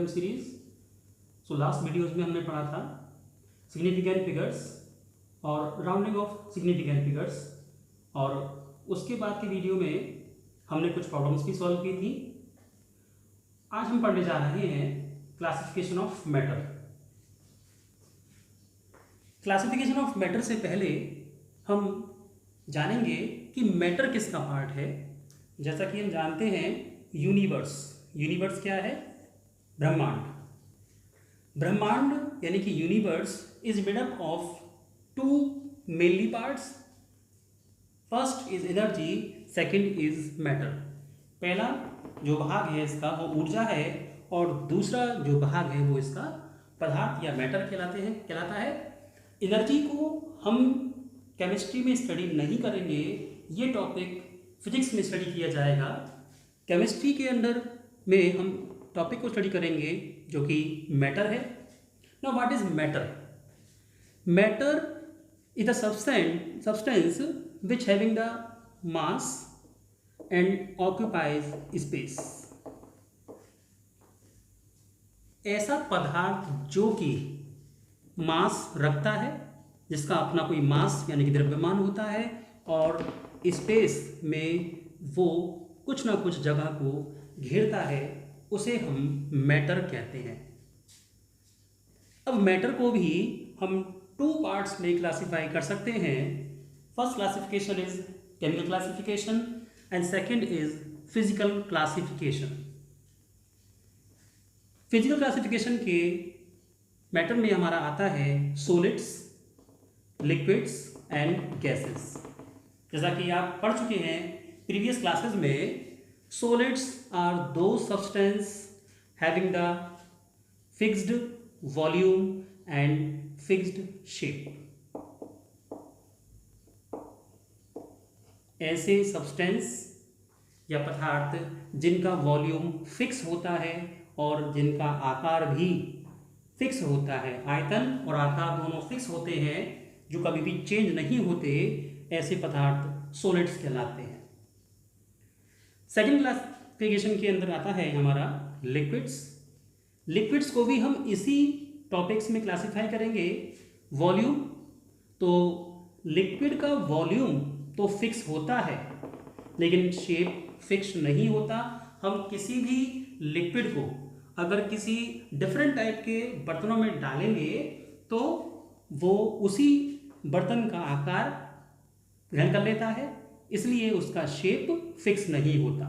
Term series. So last videos में हमने पढ़ा था सिग्निफिकेंट फिगर्स और राउंडिंग ऑफ सिग्निफिकेंट फिगर्स, और उसके बाद की वीडियो में हमने कुछ प्रॉब्लम्स भी सॉल्व की थी। आज हम पढ़ने जा रहे हैं classification of matter. Classification of matter से पहले हम जानेंगे कि मैटर किसका पार्ट है। जैसा कि हम जानते हैं यूनिवर्स, यूनिवर्स क्या है? ब्रह्मांड। ब्रह्मांड यानी कि universe is made up of two mainly parts. First is energy, second is matter. पहला जो भाग है इसका वो ऊर्जा है, और दूसरा जो भाग है वो इसका पदार्थ या मैटर कहलाता है। एनर्जी को हम केमिस्ट्री में स्टडी नहीं करेंगे, ये टॉपिक फिजिक्स में स्टडी किया जाएगा। केमिस्ट्री के अंदर में हम टॉपिक को स्टडी करेंगे जो कि मैटर है। Now what is matter? Matter is the substance which having the mass and occupies space। ऐसा पदार्थ जो कि मास रखता है, जिसका अपना कोई मास यानी कि द्रव्यमान होता है, और स्पेस में वो कुछ ना कुछ जगह को घेरता है, उसे हम मैटर कहते हैं। अब मैटर को भी हम टू पार्ट्स में क्लासिफाई कर सकते हैं। First classification is chemical classification and second is physical classification. Physical classification के मैटर में हमारा आता है सॉलिड्स, लिक्विड्स एंड गैसेस। जैसा कि आप पढ़ चुके हैं प्रीवियस क्लासेस में, सॉलिड्स आर दो substance having the fixed volume and fixed shape. ऐसे सब्सटेंस या पदार्थ जिनका वॉल्यूम फिक्स होता है और जिनका आकार भी फिक्स होता है, आयतन और आकार दोनों फिक्स होते हैं, जो कभी भी चेंज नहीं होते, ऐसे पदार्थ सॉलिड्स कहलाते हैं। सेकंड क्लासिफिकेशन के अंदर आता है हमारा लिक्विड्स। लिक्विड्स को भी हम इसी टॉपिक्स में क्लासिफाई करेंगे। वॉल्यूम, तो लिक्विड का वॉल्यूम तो फिक्स होता है लेकिन शेप फिक्स नहीं होता। हम किसी भी लिक्विड को अगर किसी डिफरेंट टाइप के बर्तनों में डालेंगे तो वो उसी बर्तन का आकार ग्रहण कर लेता है, इसलिए उसका शेप फिक्स नहीं होता।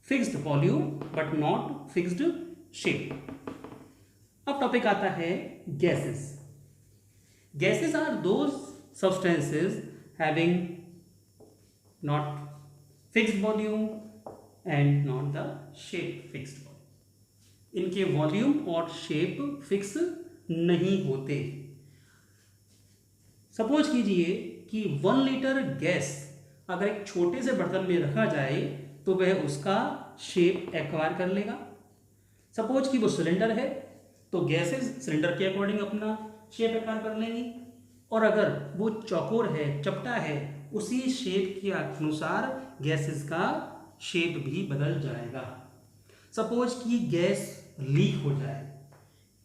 Fixed volume but not fixed shape. अब टॉपिक आता है gases. Gases are those substances having not fixed volume and not the shape fixed. इनके वॉल्यूम और शेप फिक्स नहीं होते। सपोज कीजिए कि 1 लीटर गैस अगर एक छोटे से बर्तन में रखा जाए तो वह उसका शेप एक्वायर कर लेगा। सपोज कि वो सिलेंडर है तो गैसेस सिलेंडर के अकॉर्डिंग अपना शेप एक्वायर कर लेंगी, और अगर वो चौकोर है, चपटा है, उसी शेप के अनुसार गैसेस का शेप भी बदल जाएगा। सपोज कि गैस लीक हो जाए,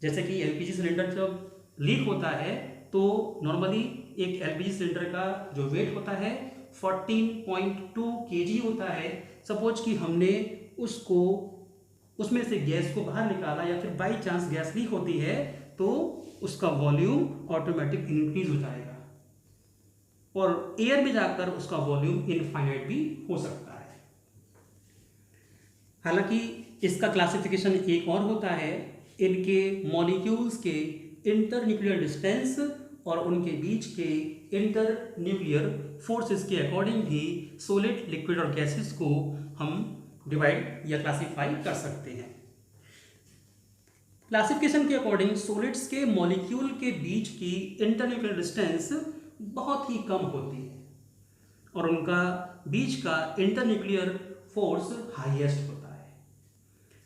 जैसे कि एलपीजी सिलेंडर जब लीक होता है तो नॉर्मली एक एलपीजी सिलेंडर का जो वेट होता है 14.2 केजी होता है। सपोज कि हमने उसमें से गैस को बाहर निकाला, या फिर बाई चांस गैस लीक होती है तो उसका वॉल्यूम ऑटोमेटिक इंक्रीज हो जाएगा, और एयर में जाकर उसका वॉल्यूम इनफाइनाइट भी हो सकता है। हालांकि इसका क्लासिफिकेशन एक और होता है, इनके मॉलिक्यूल्स के इंटर न्यूक्लियर डिस्टेंस और उनके बीच के इंटर न्यूक्लियर फोर्सेस के अकॉर्डिंग भी सॉलिड, लिक्विड और गैसेस को हम डिवाइड या क्लासिफाई कर सकते हैं। क्लासिफिकेशन के अकॉर्डिंग सॉलिड्स के मॉलिक्यूल के बीच की इंटर न्यूक्लियर डिस्टेंस बहुत ही कम होती है, और उनका बीच का इंटर न्यूक्लियर फोर्स हाईएस्ट होता है।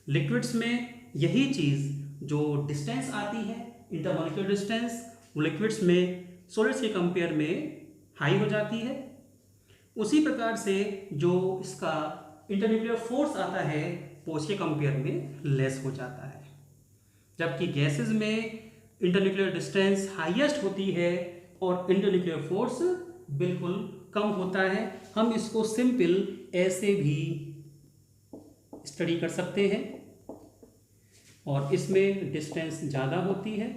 लिक्विड्स में यही चीज़ जो डिस्टेंस आती है, इंटरमॉलिक्यूलर डिस्टेंस, लिक्विड्स में सॉलिड्स के कंपेयर में हाई हो जाती है। उसी प्रकार से जो इसका इंटरन्यूक्लियर फोर्स आता है वो उसके कंपेयर में लेस हो जाता है। जबकि गैसेस में इंटरन्यूक्लियर डिस्टेंस हाईएस्ट होती है और इंटरन्यूक्लियर फोर्स बिल्कुल कम होता है। हम इसको सिंपल ऐसे भी स्टडी कर सकते हैं, और इसमें डिस्टेंस ज़्यादा होती है,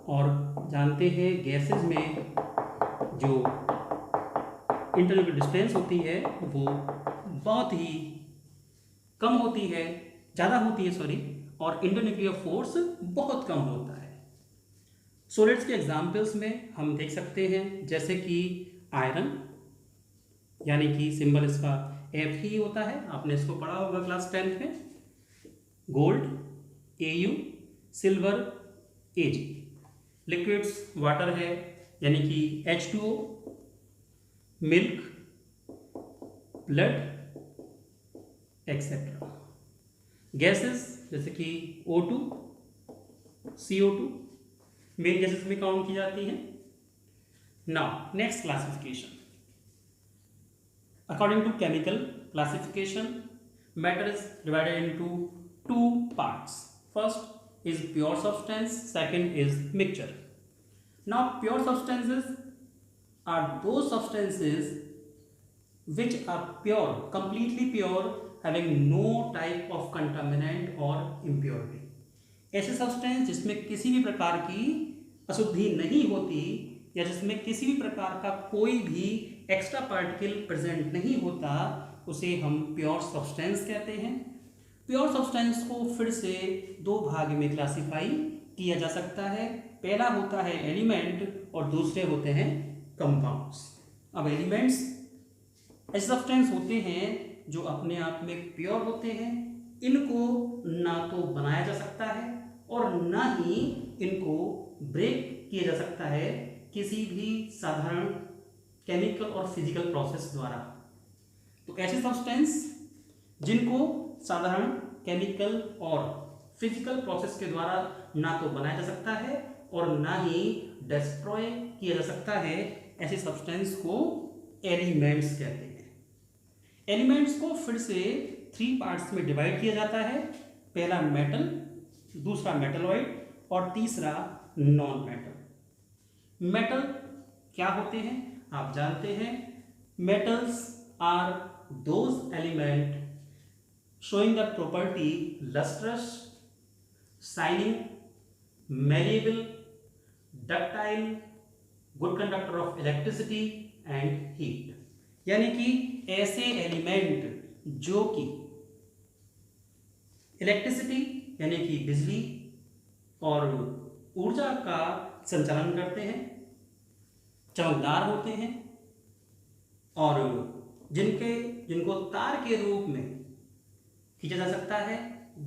और जानते हैं गैसेस में जो इंटरन्यूक्लियर डिस्टेंस होती है वो बहुत ही कम होती है, ज़्यादा होती है सॉरी, और इंटरन्यूक्लियर फोर्स बहुत कम होता है। सॉलिड्स के एग्जाम्पल्स में हम देख सकते हैं, जैसे कि आयरन, यानी कि सिंबल इसका F ही होता है, आपने इसको पढ़ा होगा क्लास 10th में। Gold Au, silver Ag, liquids water है यानी कि H2O, milk, blood etcetera. Gases जैसे कि O2, CO2 मेन गैसेस में काउंट की जाती हैं। Now next classification, according to chemical classification, matter is divided into two parts. First is pure substance, second is mixture. Now pure substances are those substances which are pure, completely pure, having no type of contaminant or impurity. ऐसे substance जिसमें किसी भी प्रकार की अशुद्धि नहीं होती, या जिसमें किसी भी प्रकार का कोई भी एक्स्ट्रा पार्टिकल प्रेजेंट नहीं होता, उसे हम प्योर सब्सटेंस कहते हैं। प्योर सब्सटेंस को फिर से दो भाग में क्लासिफाई किया जा सकता है। पहला होता है एलिमेंट और दूसरे होते हैं कंपाउंड्स। अब एलिमेंट्स ऐसे सब्सटेंस होते हैं जो अपने आप में प्योर होते हैं, इनको ना तो बनाया जा सकता है और ना ही इनको ब्रेक किया जा सकता है किसी भी साधारण केमिकल और फिजिकल प्रोसेस द्वारा। तो ऐसे सब्सटेंस जिनको साधारण केमिकल और फिजिकल प्रोसेस के द्वारा ना तो बनाया जा सकता है और ना ही डिस्ट्रॉय किया जा सकता है, ऐसे सब्सटेंस को एलिमेंट्स कहते हैं। एलिमेंट्स को फिर से 3 पार्ट्स में डिवाइड किया जाता है। पहला मेटल, दूसरा मेटलॉइड और तीसरा नॉन मेटल। मेटल क्या होते हैं आप जानते हैं। Metals are those element showing the property lustrous, shining, malleable, ductile, good conductor of electricity and heat। यानी कि ऐसे एलिमेंट जो कि इलेक्ट्रिसिटी यानी कि बिजली और ऊर्जा का संचालन करते हैं, चमकदार होते हैं और जिनको तार के रूप में खींचा जा सकता है,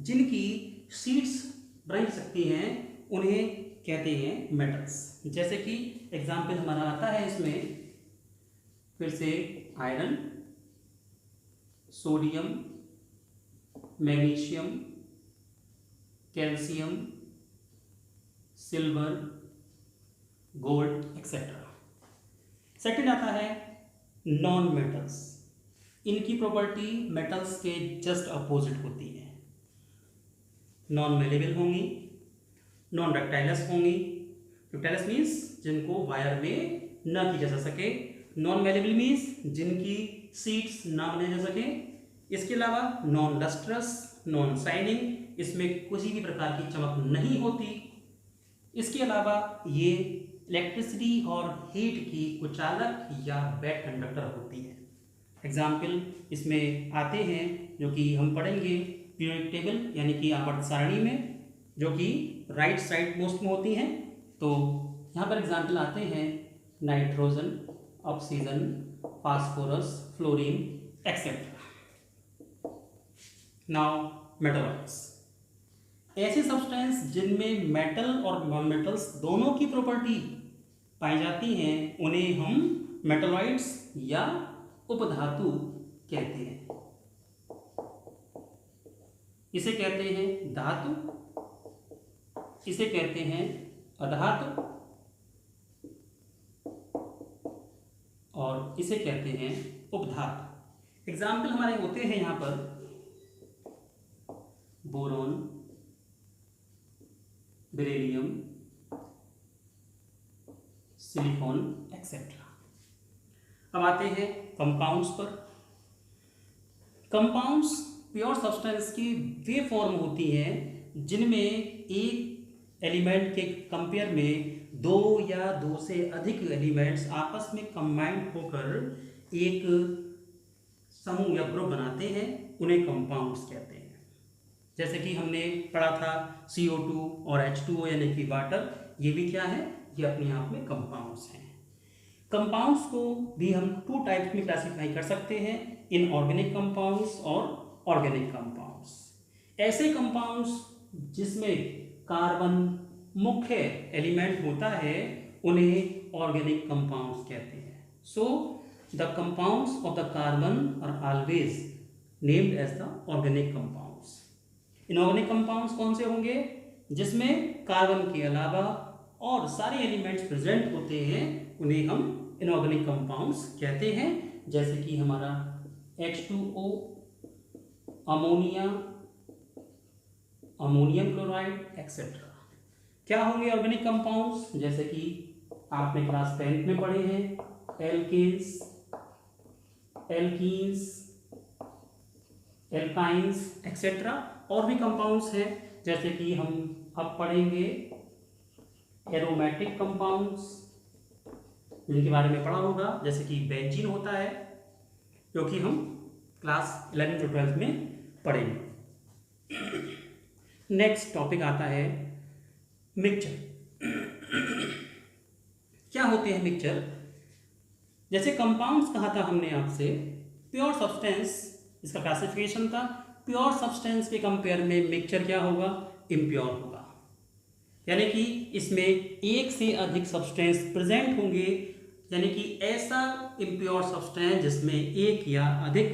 जिनकी शीट्स बन सकती हैं, उन्हें कहते हैं मेटल्स। जैसे कि एग्जाम्पल हमारा आता है इसमें फिर से iron, sodium, magnesium, calcium, silver, gold etcetera. Second आता है नॉन मेटल्स। इनकी प्रॉपर्टी मेटल्स के जस्ट अपोजिट होती है। नॉन मेलेबल होंगी, नॉन डक्टाइलस होंगी। डक्टाइलस मीन्स जिनको वायर में न खींचा जा सके, नॉन मेलेबल मीन्स जिनकी सीट्स ना बनाई जा सके। इसके अलावा नॉन लस्ट्रस, नॉन शाइनिंग, इसमें किसी भी प्रकार की चमक नहीं होती। इसके अलावा ये इलेक्ट्रिसिटी और हीट की कुचालक या बैड कंडक्टर होती है। एग्जाम्पल इसमें आते हैं जो कि हम पढ़ेंगे पीरियोडिक टेबल यानी कि आवर्त सारणी में, जो कि राइट साइड मोस्ट में होती हैं। तो यहाँ पर एग्जाम्पल आते हैं nitrogen, oxygen, phosphorus, fluorine etcetera. Now metalloids, ऐसे सब्सटेंस जिनमें मेटल और नॉन मेटल्स दोनों की प्रॉपर्टी पाई जाती हैं, उन्हें हम मेटलॉइड्स या उपधातु कहते हैं। इसे कहते हैं धातु, इसे कहते हैं अधातु और इसे कहते हैं उपधातु। एग्जाम्पल हमारे होते हैं यहाँ पर बोरॉन, बेरिलियम, सिलिकॉन एक्सेट्रा। अब आते हैं कंपाउंड्स पर। कंपाउंड्स प्योर सब्सटेंस की वे फॉर्म होती हैं जिनमें एक एलिमेंट के कंपेयर में दो या दो से अधिक एलिमेंट्स आपस में कंबाइंड होकर एक समूह या ग्रुप बनाते हैं, उन्हें कंपाउंड्स कहते हैं। जैसे कि हमने पढ़ा था CO2 और H2O यानी कि वाटर, ये भी क्या है, ये अपने आप में कंपाउंड्स हैं। कंपाउंड्स को भी हम टू टाइप्स में क्लासिफाई कर सकते हैं, इनऑर्गेनिक कंपाउंड्स और ऑर्गेनिक कंपाउंड्स। ऐसे कंपाउंड्स जिसमें कार्बन मुख्य एलिमेंट होता है उन्हें ऑर्गेनिक कंपाउंड्स कहते हैं। So the compounds of the carbon are always named as the organic compounds. Inorganic compounds कौन से होंगे? जिसमें कार्बन के अलावा और सारे एलिमेंट्स प्रेजेंट होते हैं, उन्हें हम इनऑर्गेनिक कंपाउंड्स कहते हैं। जैसे कि हमारा H2O, ammonia, ammonium chloride etcetera. क्या होंगे ऑर्गेनिक कंपाउंड्स? जैसे कि आपने क्लास 10th में पढ़े हैं, एल्केन्स, एल्कीन्स, एल्काइंस एक्सेट्रा। और भी कंपाउंड्स हैं जैसे कि हम अब पढ़ेंगे एरोमेटिक कंपाउंड्स, जिनके बारे में पढ़ा होगा, जैसे कि बेंजीन होता है, जो कि हम क्लास 11 to 12 में पढ़ेंगे। नेक्स्ट टॉपिक आता है मिक्सचर। क्या होते हैं मिक्सचर? जैसे कंपाउंड्स कहा था हमने आपसे, प्योर सब्सटेंस इसका क्लासिफिकेशन था। प्योर सब्सटेंस के कंपेयर में मिक्सचर क्या होगा? इम्प्योर होगा, यानी कि इसमें एक से अधिक सब्सटेंस प्रेजेंट होंगे, यानी कि ऐसा इम्प्योर सब्सटेंस जिसमें एक या अधिक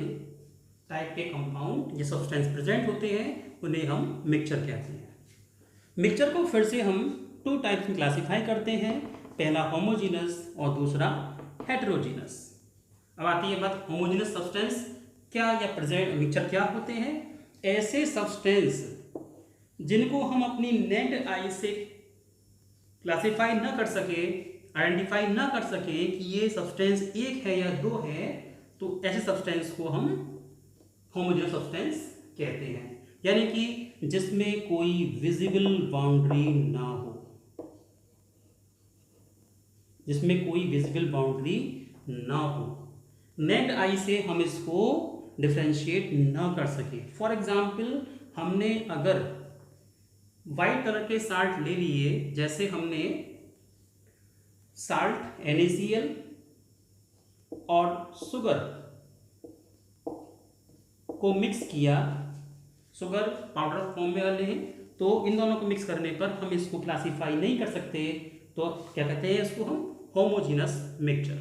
टाइप के कंपाउंड ये सब्सटेंस प्रेजेंट होते हैं, उन्हें हम मिक्सचर कहते हैं। मिक्सचर को फिर से हम टू टाइप्स में क्लासिफाई करते हैं, पहला होमोजीनस और दूसरा हेटेरोजीनस। अब आती है बात होमोजीनस सब्सटेंस क्या या प्रेजेंट मिक्सचर क्या होते हैं? ऐसे सब्सटेंस जिनको हम अपनी नेक्ड आई से क्लासिफाई न कर सके, आइडेंटिफाई न कर सके कि ये सब्सटेंस एक है या दो है, तो ऐसे सब्सटेंस को हम होमोजेनस सब्सटेंस कहते हैं। यानी कि जिसमें कोई विजिबल बाउंड्री ना हो, जिसमें कोई विजिबल बाउंड्री ना हो, नेक्ड आई से हम इसको डिफरेंशिएट ना कर सके। फॉर एग्जाम्पल, हमने अगर वाइट कलर के साल्ट ले लिए, जैसे हमने साल्ट NaCl और शुगर को मिक्स किया, शुगर पाउडर फॉर्म में वाले हैं, तो इन दोनों को मिक्स करने पर हम इसको क्लासिफाई नहीं कर सकते, तो क्या कहते हैं इसको हम? Homogeneous mixture.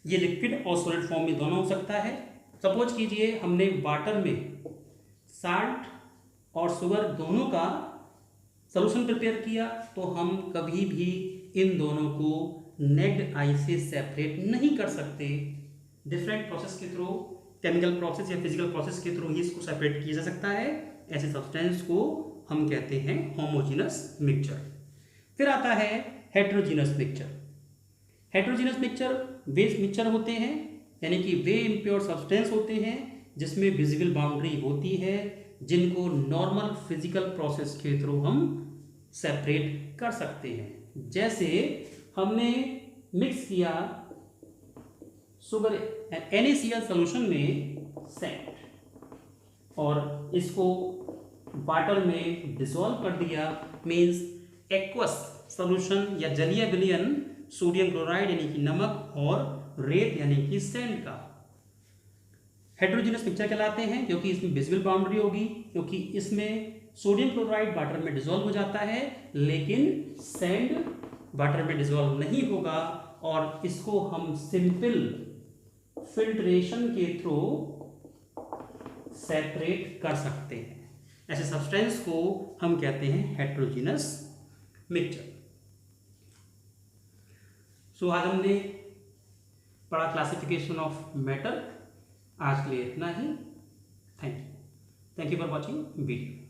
ये लिक्विड और सॉलिड फॉर्म में दोनों हो सकता है। सपोज कीजिए हमने वाटर में साल्ट और शुगर दोनों का सॉल्यूशन प्रिपेयर किया, तो हम कभी भी इन दोनों को नेक्ड आई से सेपरेट नहीं कर सकते। डिफरेंट प्रोसेस के थ्रू, केमिकल प्रोसेस या फिजिकल प्रोसेस के थ्रू ही इसको सेपरेट किया जा सकता है। ऐसे सब्सटेंस को हम कहते हैं होमोजीनस मिक्सचर। फिर आता है हेटेरोजीनस मिक्सचर। हेटेरोजीनस मिक्सचर वे मिक्सचर होते हैं, यानी कि वे इम्प्योर सब्सटेंस होते हैं जिसमें विजिबल बाउंड्री होती है, जिनको नॉर्मल फिजिकल प्रोसेस के थ्रू हम सेपरेट कर सकते हैं। जैसे हमने मिक्स किया शुगर NaCl सॉल्यूशन में सैंड, और इसको वाटर में डिसॉल्व कर दिया, मीन्स एक्वस सॉल्यूशन या जलीय विलयन सोडियम क्लोराइड यानी कि नमक और रेत यानी कि सैंड का हेटेरोजीनस मिक्सचर कहलाते हैं, क्योंकि इसमें विजिबल बाउंड्री होगी, क्योंकि इसमें सोडियम क्लोराइड वाटर में डिसॉल्व हो जाता है, लेकिन सैंड वाटर में डिसॉल्व नहीं होगा, और इसको हम सिंपल फिल्ट्रेशन के थ्रू सेपरेट कर सकते हैं। ऐसे सब्सटेंस को हम कहते हैं हेटेरोजीनस मिक्सचर। सो आज हमने पढ़ा क्लासिफिकेशन ऑफ मैटर। आज के लिए इतना ही। Thank you for watching video.